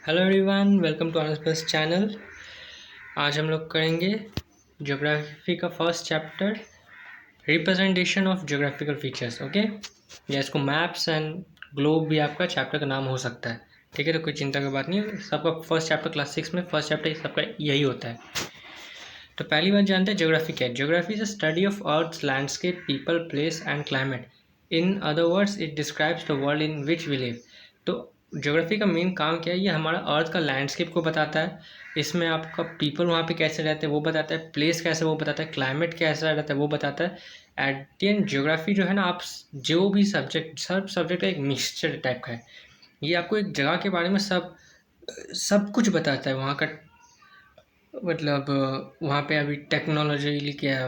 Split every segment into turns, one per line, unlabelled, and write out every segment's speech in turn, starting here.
Hello everyone, welcome to Anand plus channel. आज हम लोग करेंगे ज्योग्राफी का first chapter, representation of geographical features. Okay, या इसको मैप्स एंड ग्लोब भी आपका चैप्टर का नाम हो सकता है। ठीक है, तो कोई चिंता की बात नहीं है। सबका फर्स्ट चैप्टर क्लास 6 में फर्स्ट चैप्टर सबका यही होता है। तो पहली बात जानते हैं ज्योग्राफी क्या है। Geography is a study of earth's landscape, people, place and climate. In other words it describes the world in which we live. तो ज्योग्राफी का मेन काम क्या है, ये हमारा अर्थ का लैंडस्केप को बताता है। इसमें आपका पीपल वहाँ पे कैसे रहते हैं वो बताता है, प्लेस कैसे वो बताता है, क्लाइमेट कैसा रहता है वो बताता है। एट द एंड ज्योग्राफी जो है ना, आप जो भी सब्जेक्ट, सब सब्जेक्ट का एक मिक्सचर टाइप का है। ये आपको एक जगह के बारे में सब सब कुछ बताता है। वहाँ का मतलब वहाँ पे अभी टेक्नोलॉजी क्या,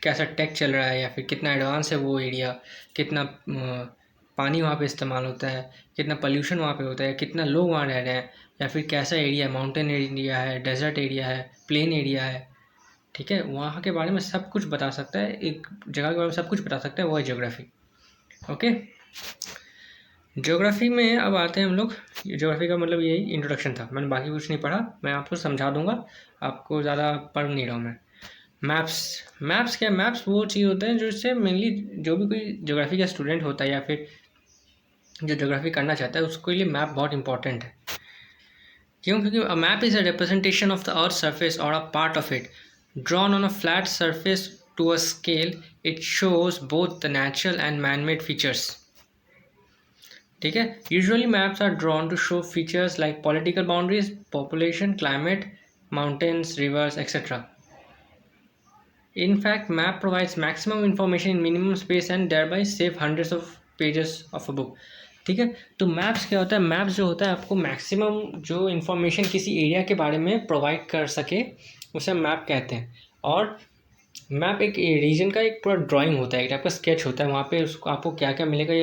कैसा टेक चल रहा है, या फिर कितना एडवांस है वो एरिया, कितना पानी वहाँ पे इस्तेमाल होता है, कितना पोल्यूशन वहाँ पे होता है, कितना लोग वहाँ रह रहे हैं, या फिर कैसा एरिया है, माउंटेन एरिया है, डेजर्ट एरिया है, प्लेन एरिया है। ठीक है, वहाँ के बारे में सब कुछ बता सकता है। एक जगह के बारे में सब कुछ बता सकता है, वो है ज्योग्राफी। ओके, ज्योग्राफी में अब आते हैं हम लोग। ज्योग्राफी का मतलब यही इंट्रोडक्शन था, मैंने बाकी कुछ नहीं पढ़ा, मैं आपको समझा दूंगा, आपको ज़्यादा पढ़ नहीं रहा हूँ मैं। मैप्स क्या, मैप्स वो चीज़ होते हैं जो इससे मेनली जो भी कोई ज्योग्राफी का स्टूडेंट होता है या फिर जो ज्योग्राफी करना चाहता है उसके लिए मैप बहुत इंपॉर्टेंट है। क्यों? क्योंकि a map is a representation of the earth surface और a part of it drawn on a flat surface to a scale. It shows both the natural and man made features. ठीक है, usually maps are drawn to show features like political boundaries, population, climate, mountains, rivers, etcetera. In fact, map provides maximum information in minimum space and thereby save hundreds of pages of a book. ठीक है, तो maps क्या होता है, maps जो होता है आपको मैक्सिमम जो इन्फॉर्मेशन किसी एरिया के बारे में प्रोवाइड कर सके उसे मैप कहते हैं। और मैप एक रीजन का एक पूरा ड्राइंग होता है, एक आपका स्केच होता है। वहाँ पे उसको आपको क्या क्या मिलेगा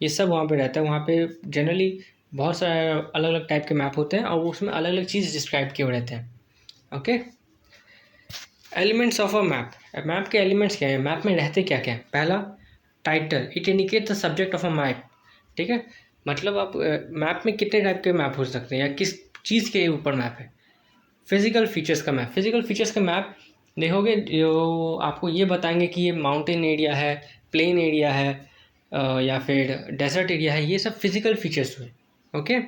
ये सब वहाँ पे रहता है। वहाँ पे जनरली बहुत सारे अलग अलग टाइप के मैप होते हैं और उसमें अलग अलग चीज़ डिस्क्राइब किए हुए रहते हैं। Okay, elements of a map. Map के एलिमेंट्स क्या है, मैप में रहते क्या क्या है। पहला, title, it indicate the subject of a map. ठीक है, मतलब आप मैप में कितने टाइप के मैप हो सकते हैं या किस चीज़ के ऊपर मैप है। फिजिकल फीचर्स का मैप, फिजिकल फीचर्स का मैप देखोगे जो आपको ये बताएंगे कि ये माउंटेन एरिया है, प्लेन एरिया है, या फिर डेजर्ट एरिया है। ये सब फिजिकल फीचर्स हुए। Okay,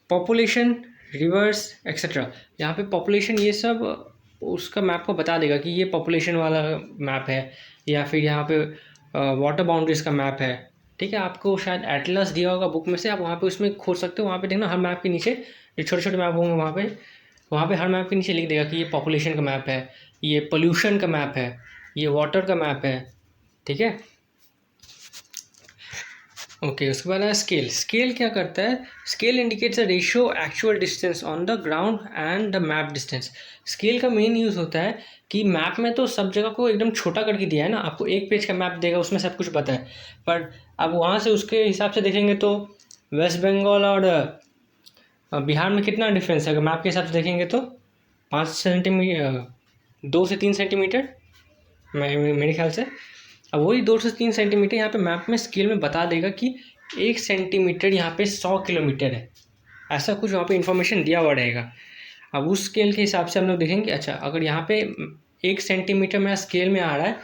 population, reverse, etcetera. यहाँ पे पॉपुलेशन ये सब उसका मैप को बता देगा कि ये पॉपुलेशन वाला मैप है, या फिर यहाँ पे वाटर बाउंड्रीज का मैप है। ठीक है, आपको शायद एटलस दिया होगा बुक में से, आप वहाँ पे उसमें खोज सकते हो। वहाँ पे देखना हर मैप के नीचे जो छोटे छोटे मैप होंगे वहाँ पे हर मैप के नीचे लिख देगा कि ये पॉपुलेशन का मैप है, ये पोल्यूशन का मैप है, ये वाटर का मैप है। ठीक है, ओके, उसके बाद है स्केल। स्केल क्या करता है, scale indicates a ratio actual distance on the ground and the map distance. Scale का मेन यूज़ होता है कि मैप में तो सब जगह को एकदम छोटा करके दिया है ना, आपको एक पेज का मैप देगा उसमें सब कुछ पता है। पर अब वहाँ से उसके हिसाब से देखेंगे तो वेस्ट बंगाल और बिहार में कितना डिफरेंस है, अगर मैप के हिसाब से देखेंगे तो 5 सेंटीमीटर, 2 से 3 सेंटीमीटर मेरे ख्याल से। अब वही 2 से 3 सेंटीमीटर यहाँ पे मैप में स्केल में बता देगा कि 1 सेंटीमीटर यहाँ पे 100 किलोमीटर है। ऐसा कुछ वहाँ पे इन्फॉर्मेशन दिया हुआ रहेगा। अब उस स्केल के हिसाब से हम लोग देखेंगे, अच्छा अगर यहाँ पे 1 सेंटीमीटर मेरा स्केल में आ रहा है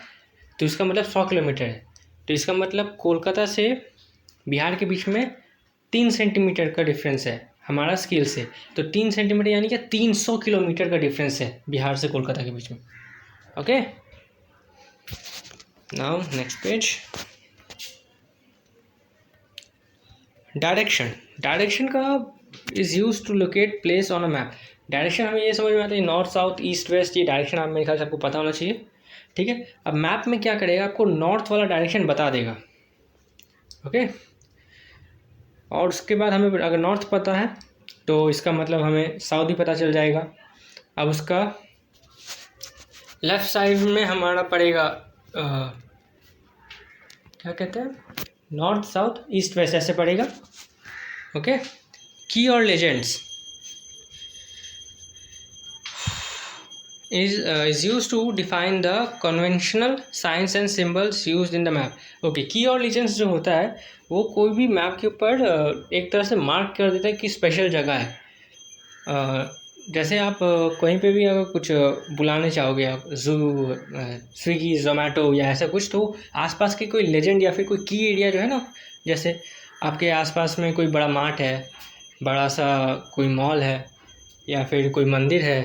तो इसका मतलब 100 किलोमीटर है। तो इसका मतलब कोलकाता से बिहार के बीच में 3 सेंटीमीटर का डिफरेंस है हमारा स्केल से। तो 3 सेंटीमीटर यानी कि 300 किलोमीटर का डिफरेंस है बिहार से कोलकाता के बीच में। Okay, now next page. Direction, direction का is use to locate place on a map. Direction हमें ये समझ में आता है नॉर्थ, साउथ, ईस्ट, वेस्ट, ये डायरेक्शन आप मेरे ख्याल से आपको पता होना चाहिए। ठीक है, अब मैप में क्या करेगा, आपको नॉर्थ वाला डायरेक्शन बता देगा। ओके, और उसके बाद हमें अगर नॉर्थ पता है तो इसका मतलब हमें साउथ भी पता चल जाएगा। अब उसका लेफ़्ट साइड में हमारा पड़ेगा क्या कहते हैं, नॉर्थ, साउथ, ईस्ट, वेस्ट, ऐसे पड़ेगा। ओके, की और legends. is used to define the conventional signs and symbols used in the map। Okay, की और लीजेंड्स जो होता है वो कोई भी मैप के ऊपर एक तरह से मार्क कर देता है कि स्पेशल जगह है। जैसे आप कहीं पे भी अगर कुछ बुलाने चाहोगे, आप जू, स्विगी, जोमेटो या ऐसा कुछ, तो आसपास के कोई लेजेंड या फिर कोई की एरिया जो है ना, जैसे आपके आसपास में कोई बड़ा मार्ट है, बड़ा सा कोई मॉल है, या फिर कोई मंदिर है,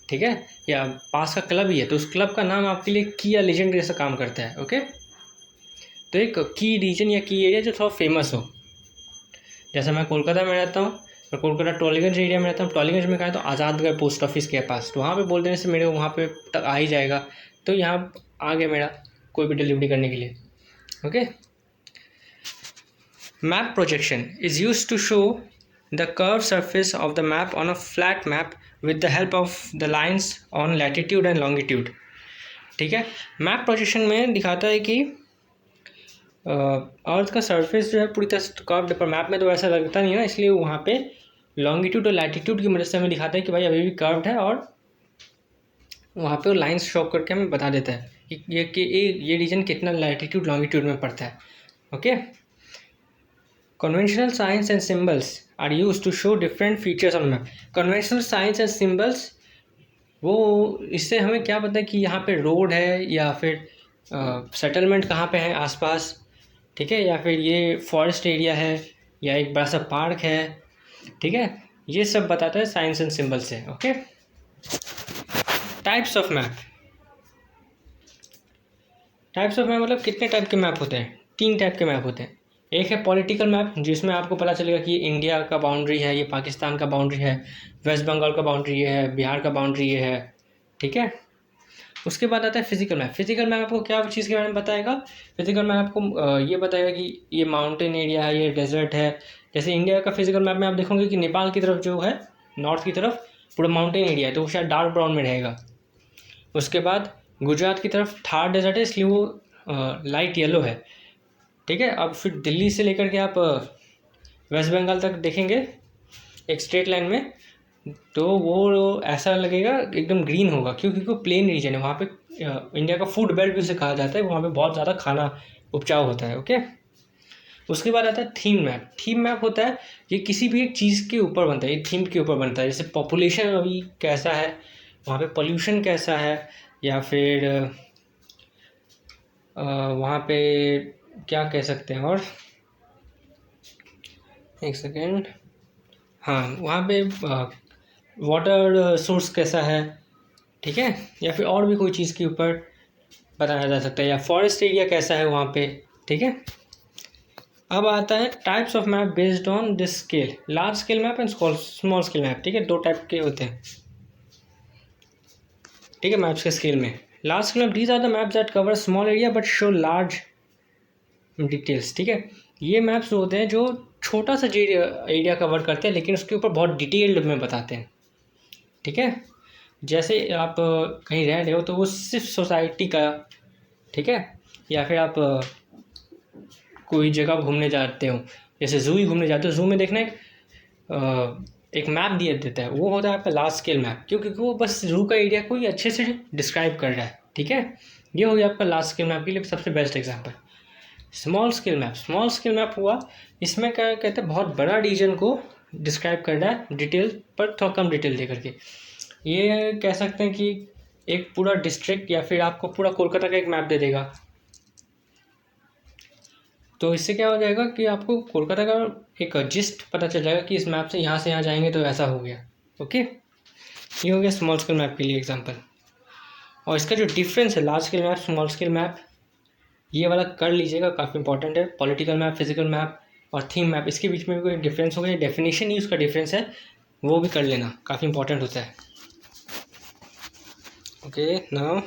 ठीक है, या पास का क्लब ही है, तो उस क्लब का नाम आपके लिए की या लेजेंड जैसा काम करता है। ओके, तो एक की रीजन या की एरिया जो थोड़ा फेमस हो। जैसे मैं कोलकाता में रहता हूँ, और कोलकाता टॉलीगंज एरिया में रहता हूँ। टॉलीगंज में कहा है तो आज़ादगढ़ पोस्ट ऑफिस के पास, तो वहाँ पे बोल देने से मेरे वहाँ पे तक आ ही जाएगा, तो यहाँ आ गया मेरा कोई भी डिलीवरी करने के लिए। Okay, map projection is use to show the curve surface of the map on a flat map with the help of the lines on latitude and longitude. ठीक है, मैप प्रोजेक्शन में दिखाता है कि अर्थ का सरफेस जो है पूरी तरह कर्व्ड, पर मैप में तो ऐसा लगता नहीं है ना, इसलिए वहाँ पे लॉन्गिट्यूड और लैटिट्यूड की मदद से हमें दिखाता है कि भाई अभी भी कर्व्ड है, और वहाँ पे वो लाइन्स शो करके हमें बता देता है कि ये रीजन कितना लैटिट्यूड लॉन्गिट्यूड में पड़ता है। Okay, conventional science and symbols are use to show different features on map. Conventional science and symbols, वो इससे हमें क्या पता है कि यहाँ पे रोड है, या फिर सेटलमेंट कहाँ पे है आसपास, ठीक है, या फिर ये फॉरेस्ट एरिया है, या एक बड़ा सा पार्क है, ठीक है, ये सब बताता है साइंस एंड सिंबल से। Okay, types of map. Types of map मतलब कितने टाइप के मैप होते हैं? 3 टाइप के मैप होते हैं। एक है पॉलिटिकल मैप, जिसमें आपको पता चलेगा कि इंडिया का बाउंड्री है, ये पाकिस्तान का बाउंड्री है, वेस्ट बंगाल का बाउंड्री ये है, बिहार का बाउंड्री ये है, ठीक है। उसके बाद आता है फिजिकल मैप। फिजिकल मैप आपको क्या चीज़ के बारे में बताएगा? फिजिकल मैप आपको ये बताएगा कि ये माउंटेन एरिया है, ये डेजर्ट है। जैसे इंडिया का फिजिकल मैप में आप देखोगे कि नेपाल की तरफ जो है, नॉर्थ की तरफ पूरा माउंटेन एरिया है, तो वो शायद डार्क ब्राउन में रहेगा। उसके बाद गुजरात की तरफ थार डेजर्ट है, इसलिए वो लाइट येलो है, ठीक है। अब फिर दिल्ली से लेकर के आप वेस्ट बंगाल तक देखेंगे एक स्ट्रेट लाइन में, तो वो ऐसा लगेगा एकदम ग्रीन होगा, क्योंकि वो प्लेन रीजन है। वहाँ पे इंडिया का फूड बेल्ट भी उसे कहा जाता है, वहाँ पे बहुत ज़्यादा खाना उपजाऊ होता है। ओके, उसके बाद आता है थीम मैप। थीम मैप होता है ये किसी भी एक चीज़ के ऊपर बनता है, ये थीम के ऊपर बनता है। जैसे पॉपुलेशन अभी कैसा है, वहाँ पे पोल्यूशन कैसा है, या फिर वहाँ पे क्या कह सकते हैं, और एक सेकेंड, हाँ, वहाँ पे वाटर सोर्स कैसा है, ठीक है, या फिर और भी कोई चीज़ के ऊपर बताया जा सकता है, या फॉरेस्ट एरिया कैसा है वहाँ पे, ठीक है। अब आता है types of map based on this scale, large scale map and small scale map, ठीक है। 2 टाइप के होते हैं, ठीक है, मैप्स के स्केल में। Large scale map, these are the maps that cover small area but show large details, ठीक है। ये मैप्स होते हैं जो छोटा सा एरिया कवर करते हैं, लेकिन उसके ऊपर बहुत डिटेल्ड में बताते हैं, ठीक है। जैसे आप कहीं रह रहे हो तो वो सिर्फ सोसाइटी का, ठीक है, या फिर आप कोई जगह घूमने जाते हो, जैसे ज़ू ही घूमने जाते हो, ज़ू में देखना एक मैप दिया देता है, वो होता है आपका लार्ज स्केल मैप, क्योंकि वो बस ज़ू का एरिया को ही अच्छे से डिस्क्राइब कर रहा है, ठीक है। ये हो गया आपका लार्ज स्केल मैप के लिए सबसे best example. Small scale map, small scale map हुआ, इसमें क्या कहते हैं, बहुत बड़ा रीजन को डिस्क्राइब कर रहा है डिटेल पर, थोड़ा कम डिटेल दे करके। ये कह सकते हैं कि एक पूरा डिस्ट्रिक्ट या फिर आपको पूरा कोलकाता का एक मैप दे देगा, तो इससे क्या हो जाएगा कि आपको कोलकाता का एक जिस्ट पता चल जाएगा कि इस मैप से यहाँ जाएंगे तो ऐसा हो गया। ओके, ये हो गया स्मॉल स्केल मैप के लिए एग्जांपल। और इसका जो डिफरेंस है large scale map small scale map, ये वाला कर लीजिएगा, काफ़ी इंपॉर्टेंट है। पॉलिटिकल मैप, फिजिकल मैप और थीम मैप, इसके बीच में भी कोई डिफरेंस हो गया, डेफिनेशन ही उसका डिफरेंस है, वो भी कर लेना, काफ़ी इंपॉर्टेंट होता है। Okay, now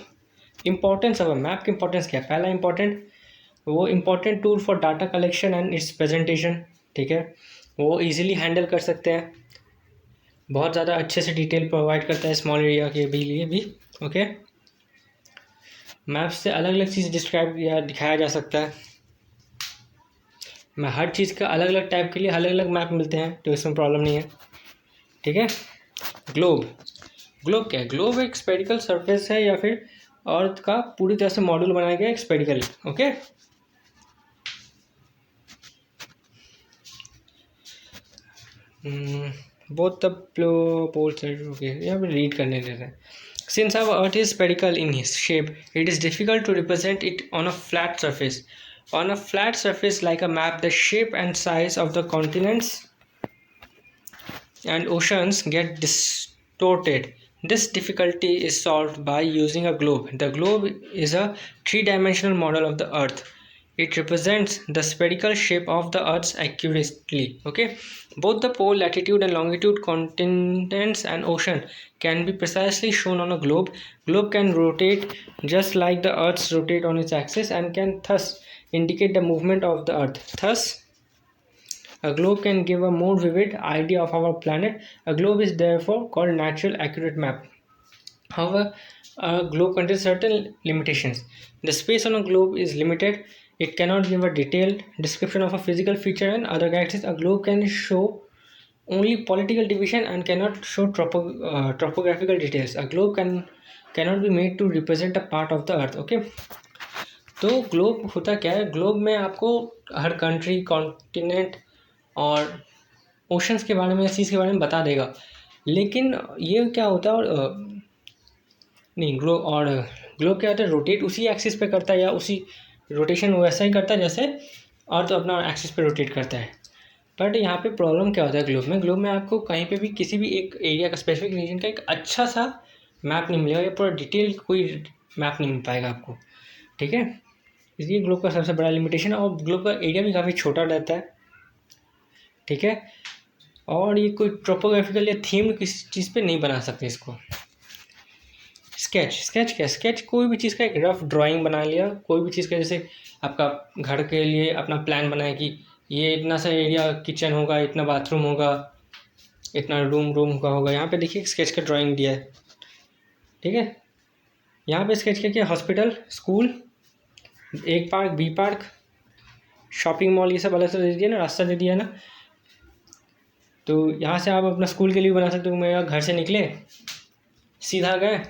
importance of map की इम्पोर्टेंस क्या है? पहला इंपॉर्टेंट, वो important tool for data collection and it's presentation, ठीक है। वो इजीली हैंडल कर सकते हैं, बहुत ज़्यादा अच्छे से डिटेल प्रोवाइड करता है स्मॉल एरिया के भी लिए भी। ओके, मैप से अलग अलग चीज़ डिस्क्राइब या दिखाया जा सकता है। मैं हर चीज़ का अलग अलग टाइप के लिए अलग अलग मैप मिलते हैं, तो इसमें प्रॉब्लम नहीं है, ठीक है। ग्लोब, ग्लोब क्या है? ग्लोब एक स्पेरिकल सरफेस है या फिर अर्थ का पूरी तरह से मॉड्यूल बनाया गया एक spherical, okay. Both the poles okay, यहाँ पे रीड करने देते हैं। Since our Earth is spherical in shape, it is difficult to represent it on a flat surface. On a flat surface like a map, the shape and size of the continents and oceans get distorted. This difficulty is solved by using a globe. The globe is a three-dimensional model of the Earth. It represents the spherical shape of the Earth accurately. Okay, both the pole, latitude and longitude, continents and ocean can be precisely shown on a globe. Globe can rotate just like the Earth rotates on its axis and can thus indicate the movement of the Earth. Thus, a globe can give a more vivid idea of our planet. A globe is therefore called natural accurate map. However, a globe contains certain limitations. The space on a globe is limited. It cannot give a detailed description of a physical feature and other characteristics. A globe can show only political division and cannot show topographical details. A globe cannot be made to represent a part of the earth. Okay. तो globe होता क्या है? Globe में आपको हर country, continent और oceans के बारे में, इस चीज़ के बारे में बता देगा। लेकिन ये क्या होता है, और नहीं, ग्लोब क्या होता है, रोटेट उसी एक्सिस पे करता है या उसी रोटेशन वैसा ही करता है जैसे अर्थ अपना एक्सिस पे रोटेट करता है। बट यहाँ पे प्रॉब्लम क्या होता है ग्लोब में आपको कहीं पे भी किसी भी एक एरिया का, स्पेसिफिक रीजन का एक अच्छा सा मैप नहीं मिलेगा या पूरा डिटेल कोई मैप नहीं मिल पाएगा आपको, ठीक है। इसलिए ग्लोब का सबसे बड़ा लिमिटेशन है, और ग्लोब का एरिया भी काफ़ी छोटा रहता है, ठीक है। और ये कोई टोपोग्राफिकल या थीम्ड किसी चीज़ पे नहीं बना सकते इसको। स्केच कोई भी चीज़ का एक रफ ड्राइंग बना लिया, कोई भी चीज़ का, जैसे आपका घर के लिए अपना प्लान बनाया कि ये इतना सा एरिया किचन होगा, इतना बाथरूम होगा, इतना रूम का होगा। यहाँ पे देखिए स्केच का ड्राइंग दिया है, ठीक है। यहाँ पे स्केच किया हॉस्पिटल, स्कूल, एक park, B park, shopping mall, ये सब अलग से दे दिया ना, रास्ता दे दिया ना। तो यहाँ से आप अपना स्कूल के लिए बना सकते हो। मेरा घर से निकले, सीधा गए,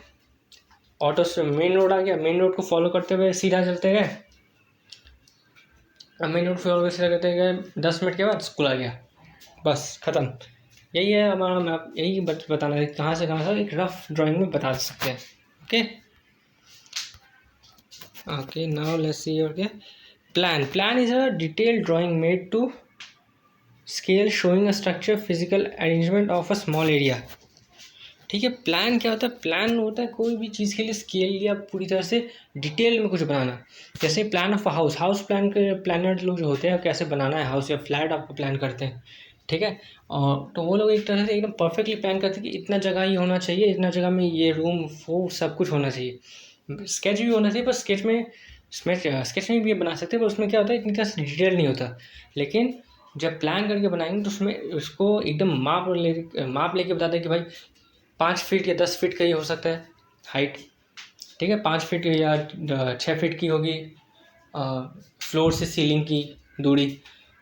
ऑटो से मेन रोड आ गया, मेन रोड को फॉलो करते हुए सीधा चलते गए। अब मेन रोड फॉलो सीधा करते गए, 10 मिनट के बाद स्कूल आ गया, बस ख़त्म। यही है हमारा मैप, यही बताना है कहाँ से एक रफ ड्राइंग में बता सकते हैं। Okay, now let's see. Okay, plan is a detailed drawing made to scale showing a structure, physical arrangement of a small area, ठीक है। प्लान क्या होता है? प्लान होता है कोई भी चीज़ के लिए स्केल या पूरी तरह से डिटेल में कुछ बनाना। जैसे plan of a house plan के प्लानर लोग जो होते हैं, कैसे बनाना है हाउस या फ्लैट आपको प्लान करते हैं, ठीक है। और तो वो लोग एक तरह से एकदम परफेक्टली प्लान करते हैं कि इतना जगह ही होना चाहिए, इतना जगह में ये रूम वो सब कुछ होना चाहिए। स्केच भी होना चाहिए, पर स्केच में भी बना सकते हैं, पर उसमें क्या होता है, इतनी तरह से डिटेल नहीं होता। लेकिन जब प्लान करके बनाएंगे तो उसमें उसको एकदम माप लेके बताते हैं कि भाई 5 फीट या 10 फीट का ही हो सकता है हाइट, ठीक है। 5 फीट या 6 फीट की होगी फ्लोर से सीलिंग की दूरी,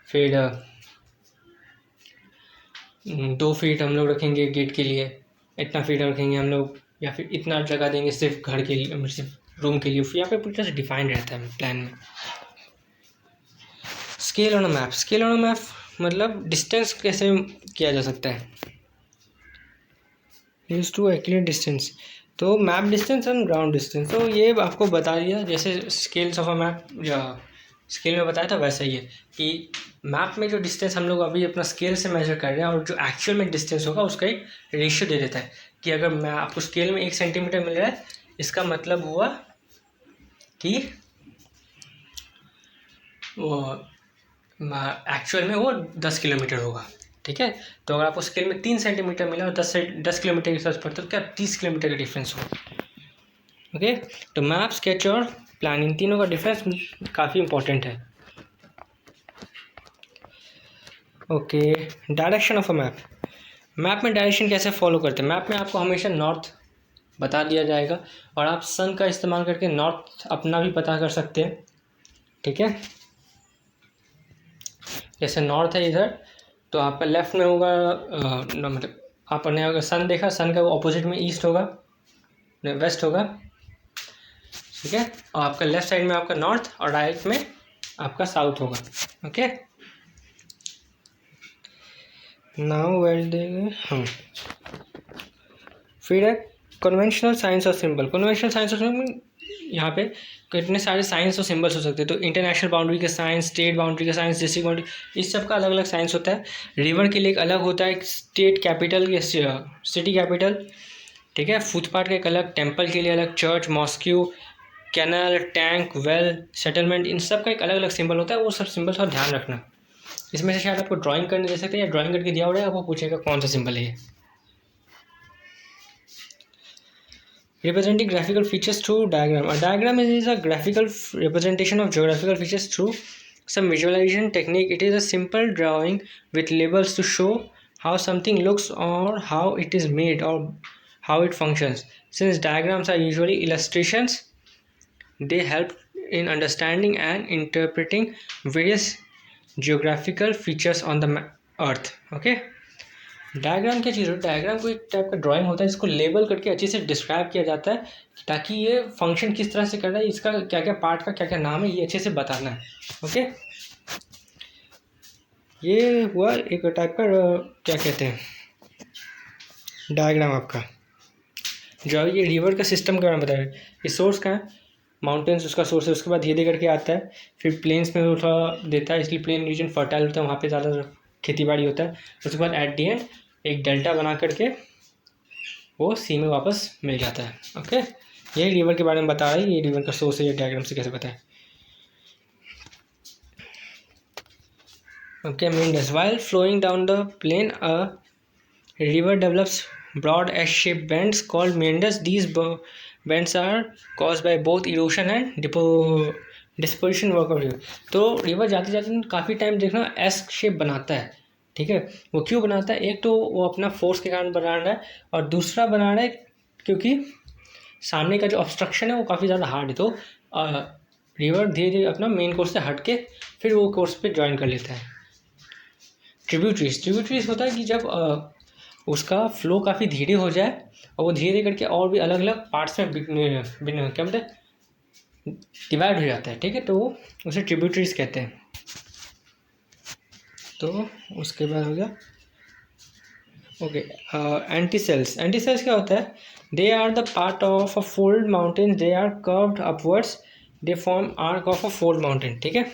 फिर 2 फीट हम लोग रखेंगे गेट के लिए, इतना फीट रखेंगे हम लोग, या फिर इतना जगह देंगे सिर्फ घर के लिए, सिर्फ रूम के लिए। फिर यहाँ पे पूरी तरह से डिफाइंड रहता है प्लान में। स्केल ऑन अ मैप मतलब डिस्टेंस कैसे किया जा सकता है, यूज टू एक्यूरेट डिस्टेंस। तो map distance and ground distance, तो ये आपको बता दिया, जैसे स्केल्स ऑफ अ मैप या स्केल में बताया था वैसा ही है कि मैप में जो डिस्टेंस हम लोग अभी अपना स्केल से मेजर कर रहे हैं और जो एक्चुअल में डिस्टेंस होगा उसका एक रेशियो दे देता है कि अगर मैं आपको स्केल में 1 सेंटीमीटर मिल रहा है, इसका मतलब हुआ कि वो एक्चुअल में वो 10 किलोमीटर होगा, ठीक है। तो अगर आपको स्केल में 3 सेंटीमीटर मिला और 10 किलोमीटर की सर्च पड़ता है तो क्या 30 किलोमीटर का डिफरेंस हो। ओके, तो मैप, स्केच और प्लान, इन तीनों का डिफरेंस काफ़ी इंपॉर्टेंट है। Okay, direction of a map में डायरेक्शन कैसे फॉलो करते हैं? मैप में आपको हमेशा नॉर्थ बता दिया जाएगा और आप सन का इस्तेमाल करके नॉर्थ अपना भी पता कर सकते हैं, ठीक है। जैसे नॉर्थ है इधर, तो आपका लेफ्ट में होगा मतलब आपने अगर सन देखा, सन का ऑपोजिट में ईस्ट होगा, वेस्ट होगा, ठीक है। और आपका लेफ्ट साइड में आपका नॉर्थ और राइट में आपका साउथ होगा। ओके, नाउ वेल हम फिर है कन्वेंशनल साइंस और सिंबल। कन्वेंशनल साइंस और सिंबल, यहाँ पे कितने सारे साइंस और सिंबल्स हो सकते हैं। तो इंटरनेशनल बाउंड्री का साइंस, स्टेट बाउंड्री का साइंस, डिस्ट्रिक्ट बाउंड्री, इस सब का अलग अलग साइंस होता है। रिवर के लिए एक अलग होता है, स्टेट कैपिटल या सिटी कैपिटल, ठीक है। फुटपाथ का एक अलग, टेम्पल के लिए अलग, church, mosque, canal, tank, well, settlement, इन सब का एक अलग अलग सिंबल होता है। वो सब सिंबल थोड़ा ध्यान रखना। इसमें से शायद आपको ड्राइंग करने दे सकते हैं, या ड्राइंग करके दिया हुआ है, आपको पूछेगा कौन सा सिंबल है ये। Representing graphical features through diagram. A diagram is a graphical representation of geographical features through some visualization technique. It is a simple drawing with labels to show how something looks or how it is made or how it functions. Since diagrams are usually illustrations, they help in understanding and interpreting various geographical features on the earth. Okay. Diagram क्या चीज़ होता है? Diagram कोई एक type का drawing होता है, इसको label करके अच्छे से डिस्क्राइब किया जाता है ताकि ये फंक्शन किस तरह से कर रहा है, इसका क्या क्या पार्ट का क्या क्या नाम है, ये अच्छे से बताना है। ओके, ये हुआ एक टाइप का क्या कहते हैं डायग्राम आपका। जो ये रिवर का सिस्टम के बारे में बताया, ये सोर्स का है, माउंटेन्स उसका सोर्स है, उसके बाद धीरे करके आता है, फिर प्लेन्स में थोड़ा देता है, इसलिए प्लेन रीजन फर्टाइल होता है, वहाँ पे ज़्यादा खेती बाड़ी होता है। उसके बाद एट दी एंड एक डेल्टा बना करके वो सी में वापस मिल जाता है। ओके, ये रिवर के बारे में बता रहा है, ये रिवर का सोर्स है, ये डायग्राम से कैसे बताए। Okay, meanders. While flowing down the plain, a river develops broad S-shaped bends called meanders. These bends are caused by both erosion and disposition work of river. तो रिवर जाते जाते काफ़ी टाइम देखना एस शेप बनाता है, ठीक है। वो क्यों बनाता है? एक तो वो अपना फोर्स के कारण बना रहा है, और दूसरा बना रहा है क्योंकि सामने का जो ऑब्स्ट्रक्शन है वो काफ़ी ज़्यादा हार्ड है। तो रिवर धीरे धीरे अपना मेन कोर्स से हट के फिर वो कोर्स पे ज्वाइन कर लेता है। ट्रिब्यूटरीज होता है कि जब उसका फ्लो काफ़ी धीरे हो जाए और वो धीरे करके और भी अलग अलग पार्ट्स में क्या बोलते हैं, डिवाइड हो जाता है, ठीक है। तो वो उसे ट्रिब्यूटरीज कहते हैं। तो उसके बाद हो गया ओके, एंटीसेल्स। एंटीसेल्स क्या होता है? They are the part of a fold mountain, they are curved upwards, they form arch of a fold mountain, ठीक है।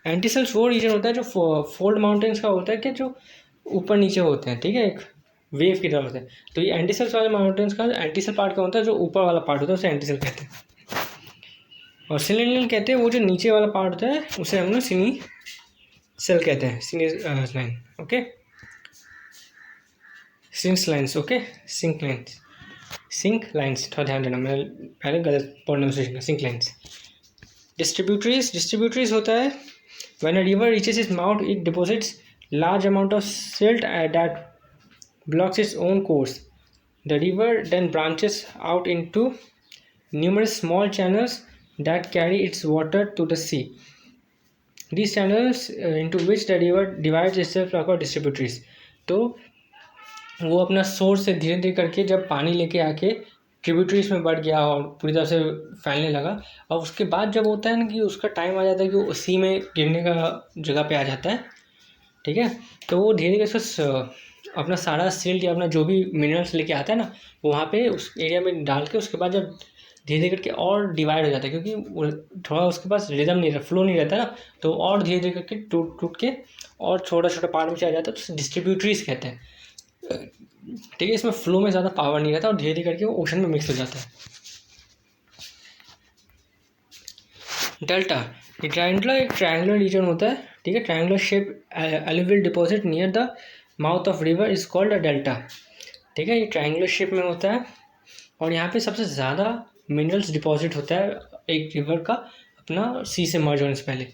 एंटीसेल्स वो रीजन होता है जो फोल्ड माउंटेन्स का होता है कि जो ऊपर नीचे होते हैं, ठीक है, एक वेव की तरह होते हैं। तो ये एंटीसेल्स वाले माउंटेन्स का एंटीसेल पार्ट का होता है, जो ऊपर वाला पार्ट होता है उसे एंटीसेल कहते हैं। और सिलिनियल कहते हैं वो जो नीचे वाला पार्ट होता है उसे हम लोग सिनी सेल कहते हैं, syncline. Okay, synclines. Okay, synclines, synclines, थोड़ा ध्यान देना, मैं पहले गलत प्रोनाउंसिएशन, सिंक लाइन्स। डिस्ट्रीब्यूटरीज होता है when a river reaches its mouth it deposits large amount of silt that blocks its own course. The river then branches out into numerous small channels that carry its water to the sea. These channels into which the river divides itself are called distributaries. तो वो अपना source से धीरे धीरे करके जब पानी लेके आके ट्रिब्यूटरीज में बढ़ गया और पूरी तरह से फैलने लगा, और उसके बाद जब होता है ना कि उसका टाइम आ जाता है कि वो उसी में गिरने का जगह पे आ जाता है, ठीक है। तो वो धीरे धीरे से अपना सारा सिल्ट या अपना जो भी मिनरल्स लेके आता है ना, वो वहाँ पे उस एरिया में डाल के उसके बाद जब धीरे धीरे करके और डिवाइड हो जाता है, क्योंकि थोड़ा उसके पास रिदम नहीं रहता, फ्लो नहीं रहता ना, तो और धीरे धीरे करके टूट टूट के और छोटा छोटा पार्ट में चला जाता है, तो डिस्ट्रीब्यूटरीज कहते हैं, ठीक है। इसमें फ्लो में ज़्यादा पावर नहीं रहता और धीरे धीरे करके वो ओशन में मिक्स हो जाता है। डेल्टा, ये ट्रायंगुलर एक ट्रायंगुलर रीजन होता है, ठीक है। Triangular shape alluvial deposit near the mouth of river is called a delta, ठीक है। ये ट्रायंगुलर शेप में होता है और यहाँ पे सबसे ज़्यादा मिनरल्स डिपॉजिट होता है एक रिवर का अपना सी से मर्ज होने से पहले।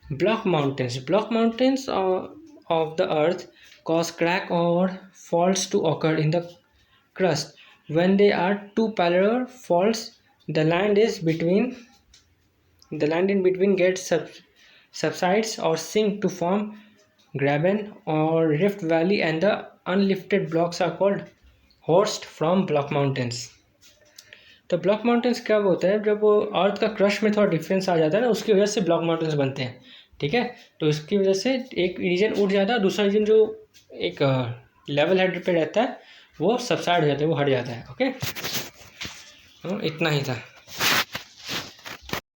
Block mountains of the earth cause crack or faults to occur in the crust. When they are two parallel faults, the land in between gets subsides or sink to form graben और rift valley and the unlifted blocks are called horst from block mountains. तो block mountains क्या होता है, जब वो अर्थ का crush में थोड़ा डिफरेंस आ जाता है ना, उसकी वजह से ब्लॉक माउंटेन्स बनते हैं। ठीक है, तो इसकी वजह से एक रीजन उठ जाता है, दूसरा रीजन जो एक लेवल हेड पे रहता है वो सबसाइड हो जाता है, वो हट जाता है। ओके, इतना ही था।